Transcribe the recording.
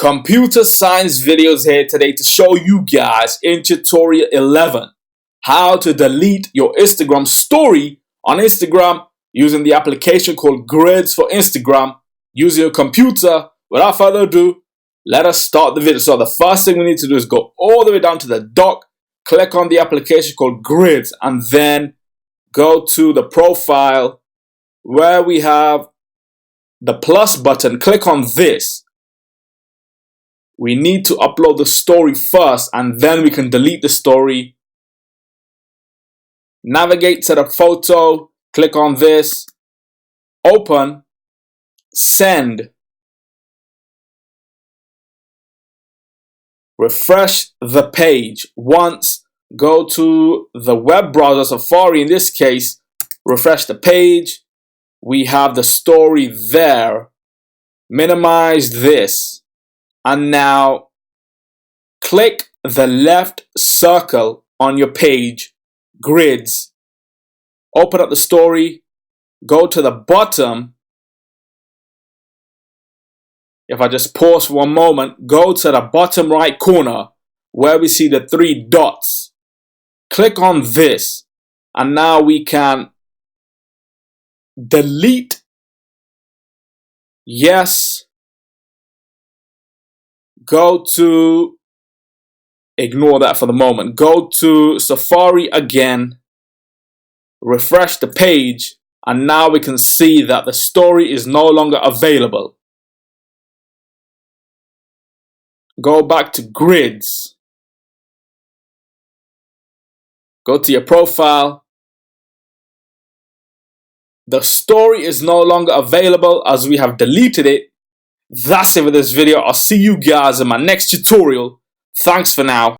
Computer science videos here today to show you guys in tutorial 11 how to delete your Instagram story on Instagram using the application called GRIDS for Instagram using your computer. Without further ado, let us start the video. So the first thing we need to do is go all the way down to the dock, click on the application called GRIDS, and then go to the profile where we have the plus button. Click on this. We need to upload the story first and then we can delete the story. Navigate to the photo, click on this, open, send, refresh the page. Once, go to the web browser, Safari in this case, refresh the page. We have the story there. Minimize this. And now click the left circle on your page, GRIDS. Open up the story, go to the bottom. If I just pause for one moment, go to the bottom right corner where we see the three dots. Click on this, and now we can delete. Yes. Go to, ignore that for the moment. Go to Safari again, refresh the page, and now we can see that the story is no longer available. Go back to GRIDS. Go to your profile. The story is no longer available as we have deleted it. That's it for this video. I'll see you guys in my next tutorial. Thanks for now.